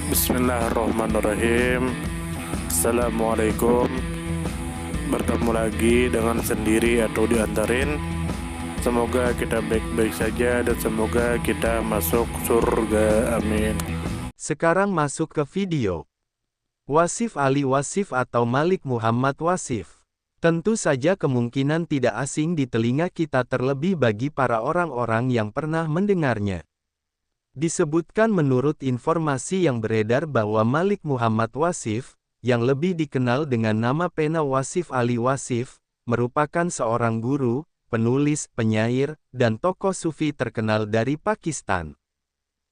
Bismillahirrahmanirrahim. Assalamualaikum. Bertemu lagi dengan sendiri atau diantarin. Semoga kita baik-baik saja dan semoga kita masuk surga. Amin. Sekarang masuk ke video. Wasif Ali Wasif atau Malik Muhammad Wasif. Tentu saja kemungkinan tidak asing di telinga kita, terlebih bagi para orang-orang yang pernah mendengarnya. Disebutkan menurut informasi yang beredar bahwa Malik Muhammad Wasif, yang lebih dikenal dengan nama pena Wasif Ali Wasif, merupakan seorang guru, penulis, penyair, dan tokoh sufi terkenal dari Pakistan.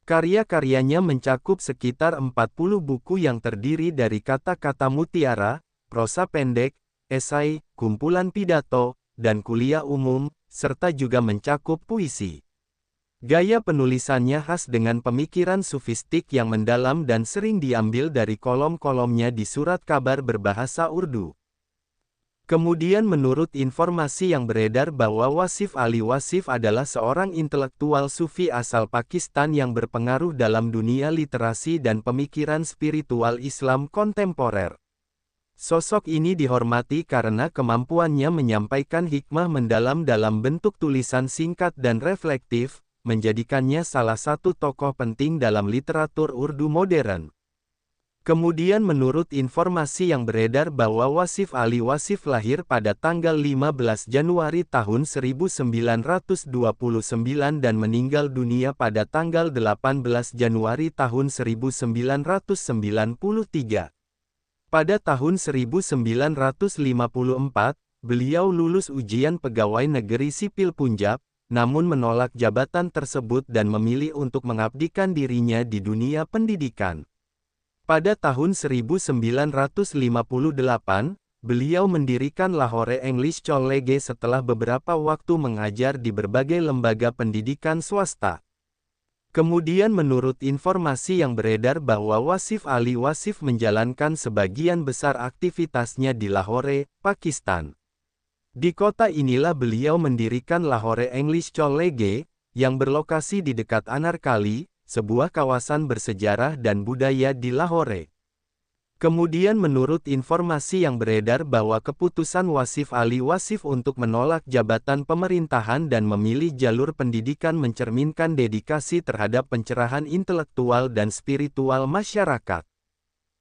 Karya-karyanya mencakup sekitar 40 buku yang terdiri dari kata-kata mutiara, prosa pendek, esai, kumpulan pidato, dan kuliah umum, serta juga mencakup puisi. Gaya penulisannya khas dengan pemikiran sufistik yang mendalam dan sering diambil dari kolom-kolomnya di surat kabar berbahasa Urdu. Kemudian menurut informasi yang beredar bahwa Wasif Ali Wasif adalah seorang intelektual sufi asal Pakistan yang berpengaruh dalam dunia literasi dan pemikiran spiritual Islam kontemporer. Sosok ini dihormati karena kemampuannya menyampaikan hikmah mendalam dalam bentuk tulisan singkat dan reflektif, menjadikannya salah satu tokoh penting dalam literatur Urdu modern. Kemudian menurut informasi yang beredar bahwa Wasif Ali Wasif lahir pada tanggal 15 Januari tahun 1929 dan meninggal dunia pada tanggal 18 Januari tahun 1993. Pada tahun 1954, beliau lulus ujian pegawai negeri sipil Punjab, namun menolak jabatan tersebut dan memilih untuk mengabdikan dirinya di dunia pendidikan. Pada tahun 1958, beliau mendirikan Lahore English College setelah beberapa waktu mengajar di berbagai lembaga pendidikan swasta. Kemudian menurut informasi yang beredar bahwa Wasif Ali Wasif menjalankan sebagian besar aktivitasnya di Lahore, Pakistan. Di kota inilah beliau mendirikan Lahore English College, yang berlokasi di dekat Anarkali, sebuah kawasan bersejarah dan budaya di Lahore. Kemudian menurut informasi yang beredar bahwa keputusan Wasif Ali Wasif untuk menolak jabatan pemerintahan dan memilih jalur pendidikan mencerminkan dedikasi terhadap pencerahan intelektual dan spiritual masyarakat.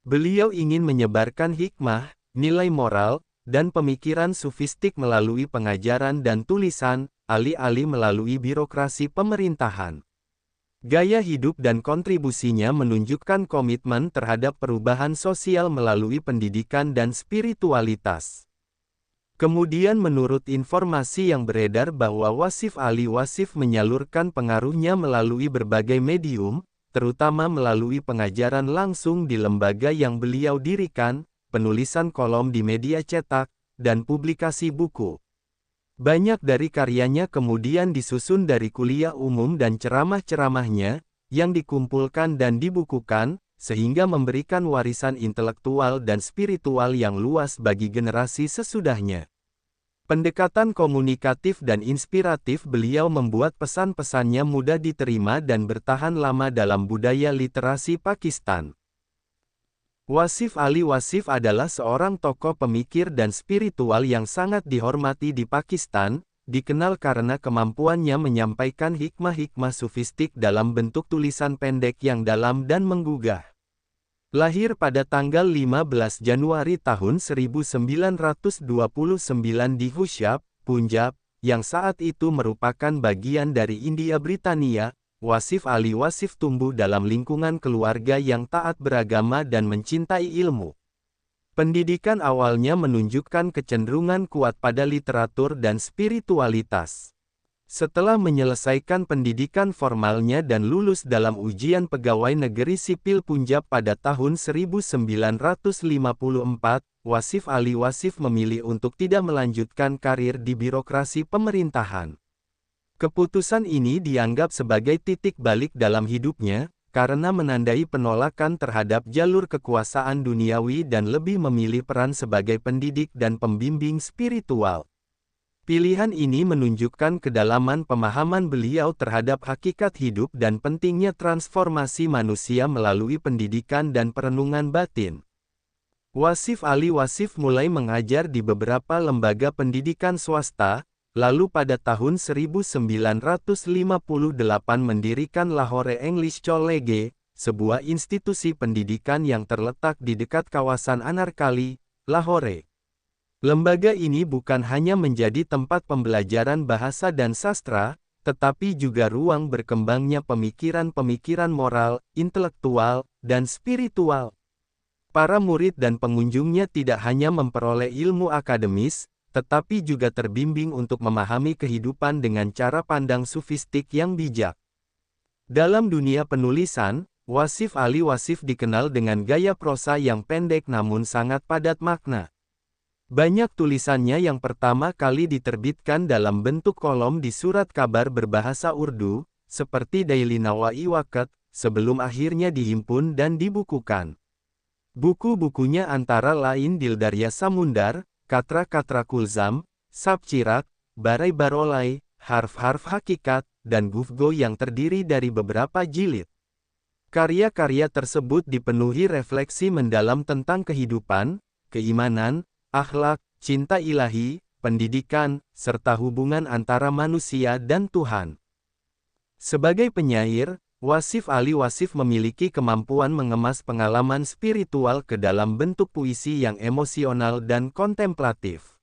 Beliau ingin menyebarkan hikmah, nilai moral, dan pemikiran sufistik melalui pengajaran dan tulisan, alih-alih melalui birokrasi pemerintahan. Gaya hidup dan kontribusinya menunjukkan komitmen terhadap perubahan sosial melalui pendidikan dan spiritualitas. Kemudian menurut informasi yang beredar bahwa Wasif Ali Wasif menyalurkan pengaruhnya melalui berbagai medium, terutama melalui pengajaran langsung di lembaga yang beliau dirikan, penulisan kolom di media cetak, dan publikasi buku. Banyak dari karyanya kemudian disusun dari kuliah umum dan ceramah-ceramahnya, yang dikumpulkan dan dibukukan, sehingga memberikan warisan intelektual dan spiritual yang luas bagi generasi sesudahnya. Pendekatan komunikatif dan inspiratif beliau membuat pesan-pesannya mudah diterima dan bertahan lama dalam budaya literasi Pakistan. Wasif Ali Wasif adalah seorang tokoh pemikir dan spiritual yang sangat dihormati di Pakistan, dikenal karena kemampuannya menyampaikan hikmah-hikmah sufistik dalam bentuk tulisan pendek yang dalam dan menggugah. Lahir pada tanggal 15 Januari tahun 1929 di Hushab, Punjab, yang saat itu merupakan bagian dari India Britania. Wasif Ali Wasif tumbuh dalam lingkungan keluarga yang taat beragama dan mencintai ilmu. Pendidikan awalnya menunjukkan kecenderungan kuat pada literatur dan spiritualitas. Setelah menyelesaikan pendidikan formalnya dan lulus dalam ujian pegawai negeri sipil Punjab pada tahun 1954, Wasif Ali Wasif memilih untuk tidak melanjutkan karir di birokrasi pemerintahan. Keputusan ini dianggap sebagai titik balik dalam hidupnya, karena menandai penolakan terhadap jalur kekuasaan duniawi dan lebih memilih peran sebagai pendidik dan pembimbing spiritual. Pilihan ini menunjukkan kedalaman pemahaman beliau terhadap hakikat hidup dan pentingnya transformasi manusia melalui pendidikan dan perenungan batin. Wasif Ali Wasif mulai mengajar di beberapa lembaga pendidikan swasta, lalu pada tahun 1958 mendirikan Lahore English College, sebuah institusi pendidikan yang terletak di dekat kawasan Anarkali, Lahore. Lembaga ini bukan hanya menjadi tempat pembelajaran bahasa dan sastra, tetapi juga ruang berkembangnya pemikiran-pemikiran moral, intelektual, dan spiritual. Para murid dan pengunjungnya tidak hanya memperoleh ilmu akademis, tetapi juga terbimbing untuk memahami kehidupan dengan cara pandang sufistik yang bijak. Dalam dunia penulisan, Wasif Ali Wasif dikenal dengan gaya prosa yang pendek namun sangat padat makna. Banyak tulisannya yang pertama kali diterbitkan dalam bentuk kolom di surat kabar berbahasa Urdu, seperti Daily Nawawi Waqt, sebelum akhirnya dihimpun dan dibukukan. Buku-bukunya antara lain Dildarya Samundar, Katra-Katra Kulzam, Sabchirak, Barai Barolai, Harf-Harf Hakikat, dan Gufgo yang terdiri dari beberapa jilid. Karya-karya tersebut dipenuhi refleksi mendalam tentang kehidupan, keimanan, akhlak, cinta ilahi, pendidikan, serta hubungan antara manusia dan Tuhan. Sebagai penyair, Wasif Ali Wasif memiliki kemampuan mengemas pengalaman spiritual ke dalam bentuk puisi yang emosional dan kontemplatif.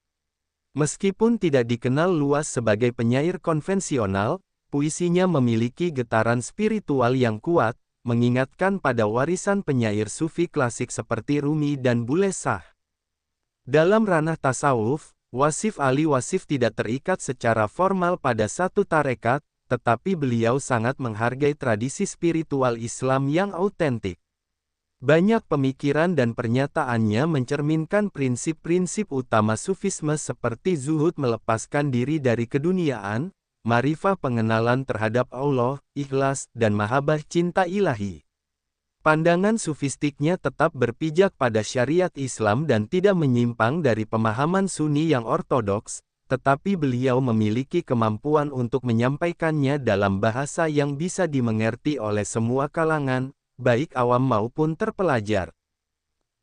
Meskipun tidak dikenal luas sebagai penyair konvensional, puisinya memiliki getaran spiritual yang kuat, mengingatkan pada warisan penyair sufi klasik seperti Rumi dan Bulleh Shah. Dalam ranah tasawuf, Wasif Ali Wasif tidak terikat secara formal pada satu tarekat, tetapi beliau sangat menghargai tradisi spiritual Islam yang autentik. Banyak pemikiran dan pernyataannya mencerminkan prinsip-prinsip utama sufisme seperti zuhud melepaskan diri dari keduniaan, marifah pengenalan terhadap Allah, ikhlas, dan mahabbah cinta ilahi. Pandangan sufistiknya tetap berpijak pada syariat Islam dan tidak menyimpang dari pemahaman Sunni yang ortodoks, tetapi beliau memiliki kemampuan untuk menyampaikannya dalam bahasa yang bisa dimengerti oleh semua kalangan, baik awam maupun terpelajar.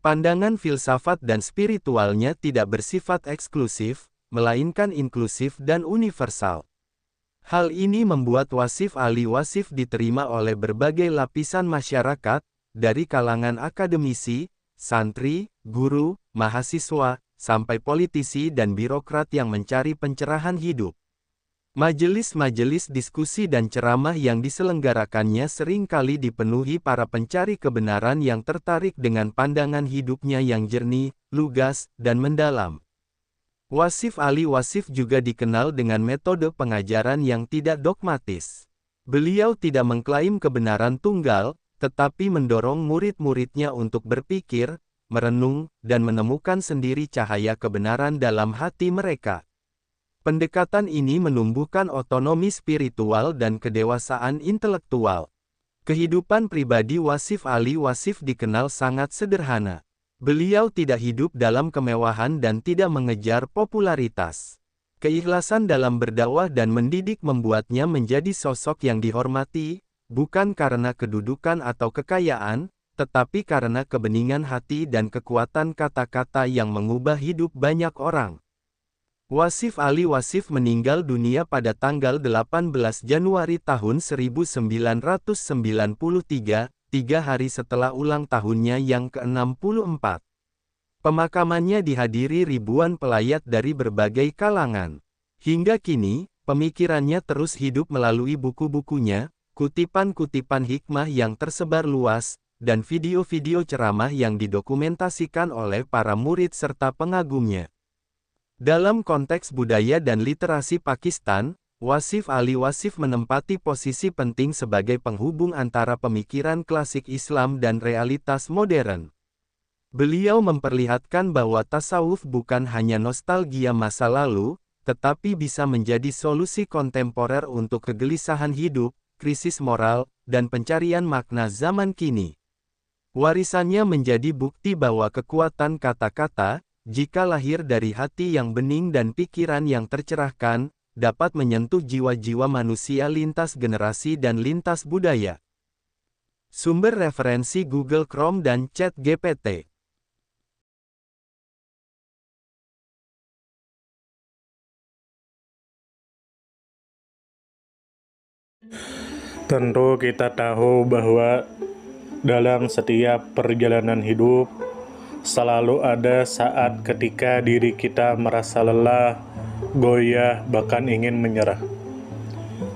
Pandangan filsafat dan spiritualnya tidak bersifat eksklusif, melainkan inklusif dan universal. Hal ini membuat Wasif Ali Wasif diterima oleh berbagai lapisan masyarakat, dari kalangan akademisi, santri, guru, mahasiswa, sampai politisi dan birokrat yang mencari pencerahan hidup. Majelis-majelis diskusi dan ceramah yang diselenggarakannya seringkali dipenuhi para pencari kebenaran yang tertarik dengan pandangan hidupnya yang jernih, lugas, dan mendalam. Wasif Ali Wasif juga dikenal dengan metode pengajaran yang tidak dogmatis. Beliau tidak mengklaim kebenaran tunggal, tetapi mendorong murid-muridnya untuk berpikir, merenung, dan menemukan sendiri cahaya kebenaran dalam hati mereka. Pendekatan ini menumbuhkan otonomi spiritual dan kedewasaan intelektual. Kehidupan pribadi Wasif Ali Wasif dikenal sangat sederhana. Beliau tidak hidup dalam kemewahan dan tidak mengejar popularitas. Keikhlasan dalam berdakwah dan mendidik membuatnya menjadi sosok yang dihormati, bukan karena kedudukan atau kekayaan, tetapi karena kebeningan hati dan kekuatan kata-kata yang mengubah hidup banyak orang. Wasif Ali Wasif meninggal dunia pada tanggal 18 Januari tahun 1993, 3 hari setelah ulang tahunnya yang ke-64. Pemakamannya dihadiri ribuan pelayat dari berbagai kalangan. Hingga kini, pemikirannya terus hidup melalui buku-bukunya, kutipan-kutipan hikmah yang tersebar luas, dan video-video ceramah yang didokumentasikan oleh para murid serta pengagumnya. Dalam konteks budaya dan literasi Pakistan, Wasif Ali Wasif menempati posisi penting sebagai penghubung antara pemikiran klasik Islam dan realitas modern. Beliau memperlihatkan bahwa tasawuf bukan hanya nostalgia masa lalu, tetapi bisa menjadi solusi kontemporer untuk kegelisahan hidup, krisis moral, dan pencarian makna zaman kini. Warisannya menjadi bukti bahwa kekuatan kata-kata, jika lahir dari hati yang bening dan pikiran yang tercerahkan, dapat menyentuh jiwa-jiwa manusia lintas generasi dan lintas budaya. Sumber referensi Google Chrome dan ChatGPT. Tentu kita tahu bahwa dalam setiap perjalanan hidup selalu ada saat ketika diri kita merasa lelah, goyah, bahkan ingin menyerah.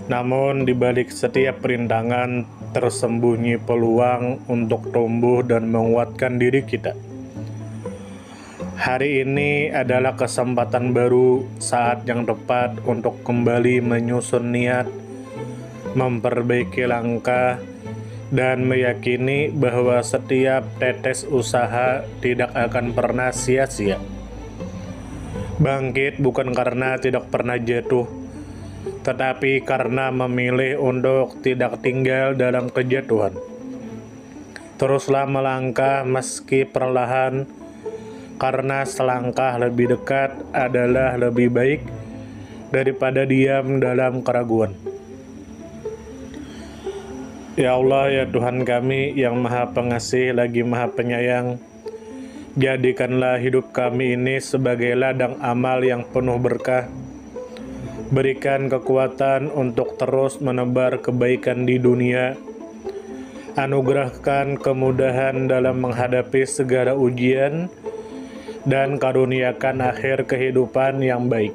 Namun di balik setiap perintangan tersembunyi peluang untuk tumbuh dan menguatkan diri kita. Hari ini adalah kesempatan baru, saat yang tepat untuk kembali menyusun niat, memperbaiki langkah, dan meyakini bahwa setiap tetes usaha tidak akan pernah sia-sia. Bangkit bukan karena tidak pernah jatuh, tetapi karena memilih untuk tidak tinggal dalam kejatuhan. Teruslah melangkah meski perlahan, karena selangkah lebih dekat adalah lebih baik daripada diam dalam keraguan. Ya Allah, ya Tuhan kami yang Maha Pengasih lagi Maha Penyayang, jadikanlah hidup kami ini sebagai ladang amal yang penuh berkah. Berikan kekuatan untuk terus menebar kebaikan di dunia. Anugerahkan kemudahan dalam menghadapi segala ujian, dan karuniakan akhir kehidupan yang baik.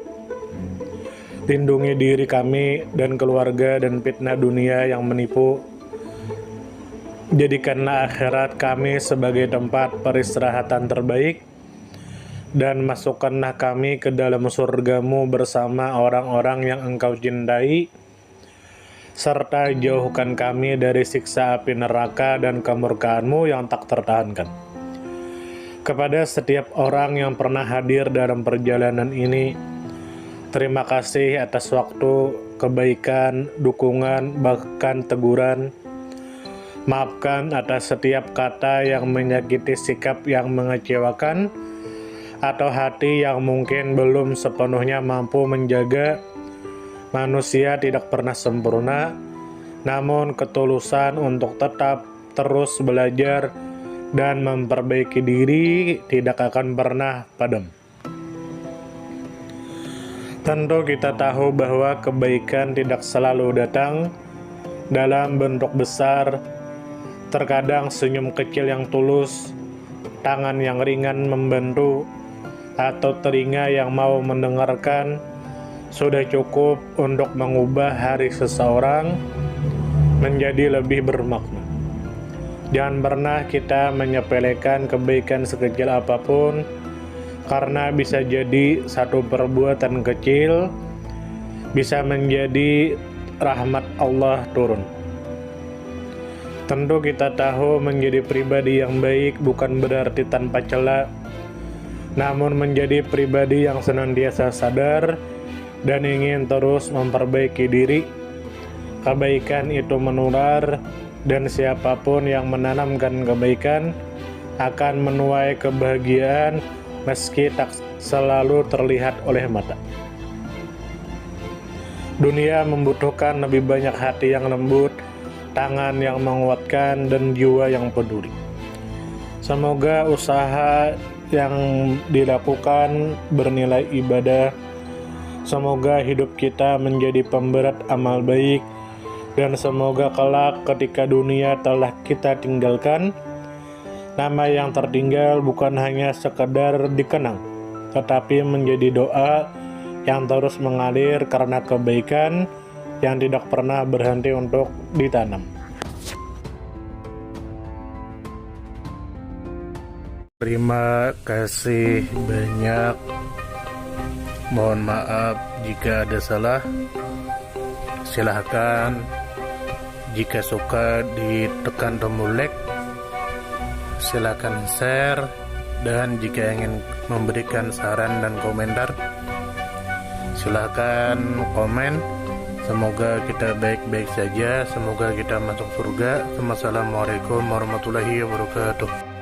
Lindungi diri kami dan keluarga dan fitnah dunia yang menipu. Jadikanlah akhirat kami sebagai tempat peristirahatan terbaik, dan masukkanlah kami ke dalam surga-Mu bersama orang-orang yang Engkau cintai, serta jauhkan kami dari siksa api neraka dan kemurkaan-Mu yang tak tertahankan. Kepada setiap orang yang pernah hadir dalam perjalanan ini, terima kasih atas waktu, kebaikan, dukungan, bahkan teguran. Maafkan atas setiap kata yang menyakiti, sikap yang mengecewakan, atau hati yang mungkin belum sepenuhnya mampu menjaga. Manusia tidak pernah sempurna, namun ketulusan untuk tetap terus belajar dan memperbaiki diri tidak akan pernah padam. Tentu kita tahu bahwa kebaikan tidak selalu datang dalam bentuk besar. Terkadang senyum kecil yang tulus, tangan yang ringan membantu, atau telinga yang mau mendengarkan sudah cukup untuk mengubah hari seseorang menjadi lebih bermakna. Jangan pernah kita menyepelekan kebaikan sekecil apapun, karena bisa jadi satu perbuatan kecil bisa menjadi rahmat Allah turun. Tentu kita tahu menjadi pribadi yang baik bukan berarti tanpa celah, namun menjadi pribadi yang senantiasa sadar dan ingin terus memperbaiki diri. Kebaikan itu menular, dan siapapun yang menanamkan kebaikan akan menuai kebahagiaan meski tak selalu terlihat oleh mata. Dunia membutuhkan lebih banyak hati yang lembut, tangan yang menguatkan, dan jiwa yang peduli. Semoga usaha yang dilakukan bernilai ibadah. Semoga hidup kita menjadi pemberat amal baik, dan semoga kelak ketika dunia telah kita tinggalkan, nama yang tertinggal bukan hanya sekedar dikenang, tetapi menjadi doa yang terus mengalir karena kebaikan yang tidak pernah berhenti untuk ditanam. Terima kasih banyak. Mohon maaf jika ada salah. Silahkan jika suka ditekan tombol like, silahkan share, dan jika ingin memberikan saran dan komentar, silahkan komen. Semoga kita baik-baik saja, semoga kita masuk surga. Wassalamualaikum warahmatullahi wabarakatuh.